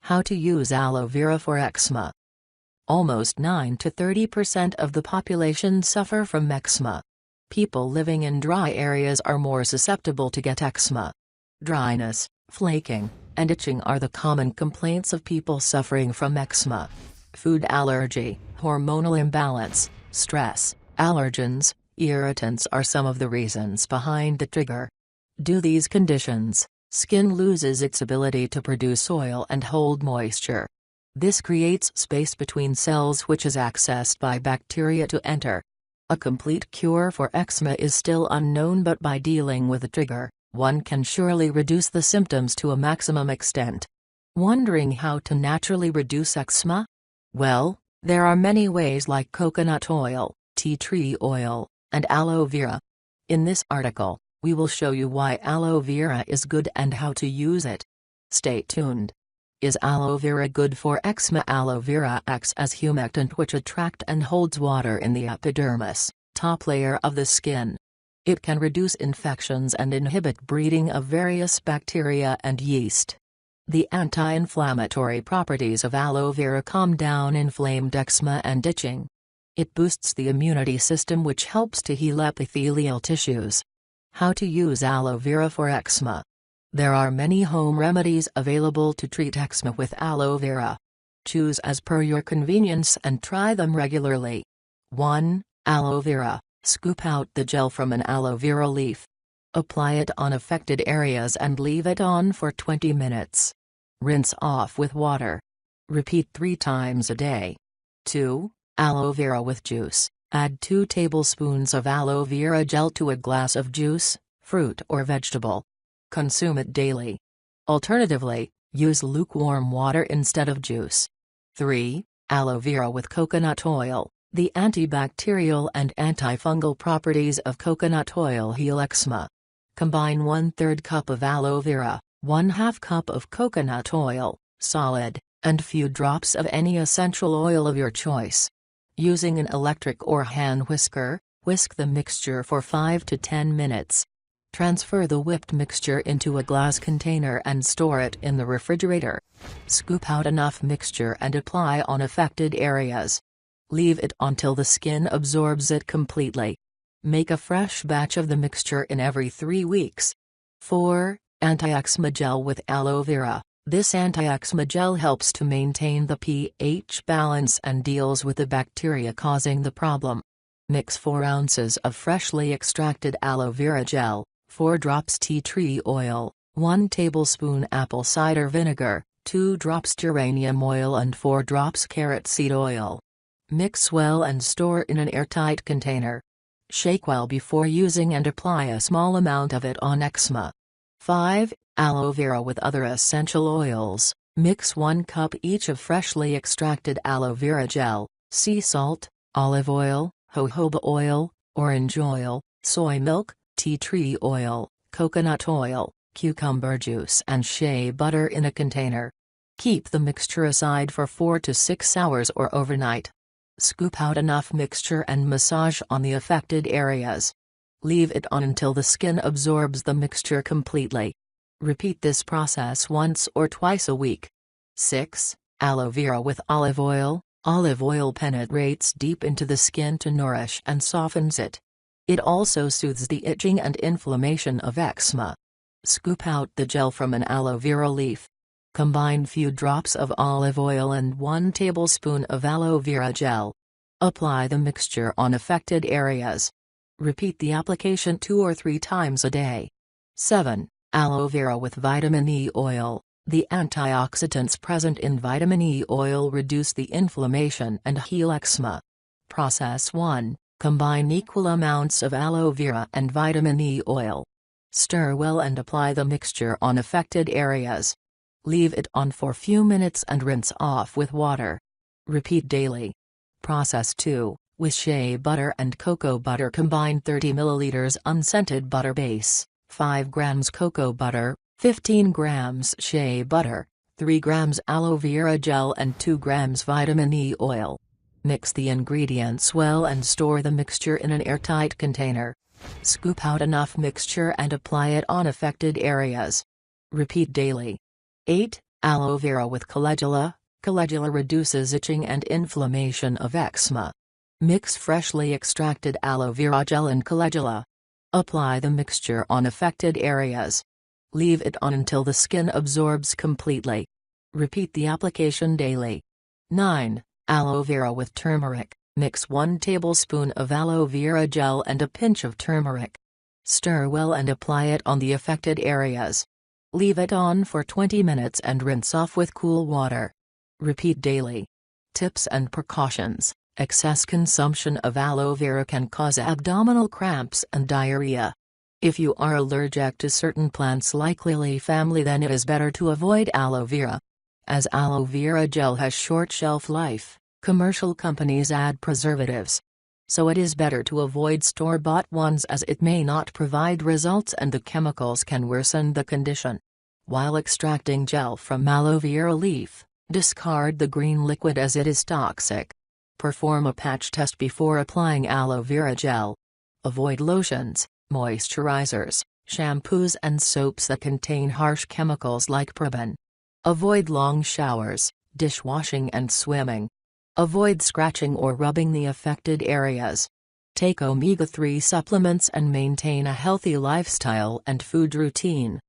How to use aloe vera for eczema. Almost 9 to 30% of the population suffer from eczema. People living in dry areas are more susceptible to get eczema. Dryness, flaking, and itching are the common complaints of people suffering from eczema. Food allergy, hormonal imbalance, stress, allergens, irritants are some of the reasons behind the trigger. Due to these conditions, skin loses its ability to produce oil and hold moisture. This creates space between cells which is accessed by bacteria to enter. A complete cure for eczema is still unknown, but by dealing with the trigger, one can surely reduce the symptoms to a maximum extent. Wondering how to naturally reduce eczema? Well, there are many ways like coconut oil, tea tree oil, and aloe vera. In this article, we will show you why aloe vera is good and how to use it. Stay tuned. Is aloe vera good for eczema? Aloe vera acts as humectant which attracts and holds water in the epidermis, top layer of the skin. It can reduce infections and inhibit breeding of various bacteria and yeast. The anti-inflammatory properties of aloe vera calm down inflamed eczema and itching. It boosts the immunity system which helps to heal epithelial tissues. How to use aloe vera for eczema. There are many home remedies available to treat eczema with aloe vera. Choose as per your convenience and try them regularly. 1. Aloe vera. Scoop out the gel from an aloe vera leaf. Apply it on affected areas and leave it on for 20 minutes. Rinse off with water. Repeat 3 times a day. 2. Aloe vera with juice. Add 2 tablespoons of aloe vera gel to a glass of juice, fruit or vegetable. Consume it daily. Alternatively, use lukewarm water instead of juice. 3. Aloe vera with coconut oil. The antibacterial and antifungal properties of coconut oil heal eczema. Combine 1/3 cup of aloe vera, 1/2 cup of coconut oil, solid, and few drops of any essential oil of your choice. Using an electric or hand whisker, whisk the mixture for 5 to 10 minutes. Transfer the whipped mixture into a glass container and store it in the refrigerator. Scoop out enough mixture and apply on affected areas. Leave it until the skin absorbs it completely. Make a fresh batch of the mixture in every 3 weeks. 4. Anti-eczema gel with aloe vera. This anti-eczema gel helps to maintain the pH balance and deals with the bacteria causing the problem. Mix 4 ounces of freshly extracted aloe vera gel, 4 drops tea tree oil, 1 tablespoon apple cider vinegar, 2 drops geranium oil and 4 drops carrot seed oil. Mix well and store in an airtight container. Shake well before using and apply a small amount of it on eczema. 5. Aloe vera with other essential oils. Mix 1 cup each of freshly extracted aloe vera gel, sea salt, olive oil, jojoba oil, orange oil, soy milk, tea tree oil, coconut oil, cucumber juice and shea butter in a container. Keep the mixture aside for 4 to 6 hours or overnight. Scoop out enough mixture and massage on the affected areas. Leave it on until the skin absorbs the mixture completely. Repeat this process once or twice a week. 6. Aloe vera with olive oil. Olive oil penetrates deep into the skin to nourish and softens it. It also soothes the itching and inflammation of eczema. Scoop out the gel from an aloe vera leaf. Combine few drops of olive oil and 1 tablespoon of aloe vera gel. Apply the mixture on affected areas. Repeat the application 2 or 3 times a day. 7. Aloe vera with vitamin E oil. The antioxidants present in vitamin E oil reduce the inflammation and heal eczema. Process 1. Combine equal amounts of aloe vera and vitamin E oil. Stir well and apply the mixture on affected areas. Leave it on for few minutes and rinse off with water. Repeat daily. Process 2. With shea butter and cocoa butter, combine 30 ml unscented butter base, 5 grams cocoa butter, 15 grams shea butter, 3 grams aloe vera gel and 2 grams vitamin E oil. Mix the ingredients well and store the mixture in an airtight container. Scoop out enough mixture and apply it on affected areas. Repeat daily. 8. Aloe vera with Caligula. Caligula reduces itching and inflammation of eczema. Mix freshly extracted aloe vera gel and Caligula. Apply the mixture on affected areas. Leave it on until the skin absorbs completely. Repeat the application daily. 9. Aloe vera with turmeric. Mix 1 tablespoon of aloe vera gel and a pinch of turmeric. Stir well and apply it on the affected areas. Leave it on for 20 minutes and rinse off with cool water. Repeat daily. Tips and precautions. Excess consumption of aloe vera can cause abdominal cramps and diarrhea. If you are allergic to certain plants like lily family, then it is better to avoid aloe vera. As aloe vera gel has short shelf life, commercial companies add preservatives. So it is better to avoid store-bought ones as it may not provide results and the chemicals can worsen the condition. While extracting gel from aloe vera leaf, discard the green liquid as it is toxic. Perform a patch test before applying aloe vera gel. Avoid lotions, moisturizers, shampoos and soaps that contain harsh chemicals like paraben. Avoid long showers, dishwashing and swimming. Avoid scratching or rubbing the affected areas. Take omega-3 supplements and maintain a healthy lifestyle and food routine.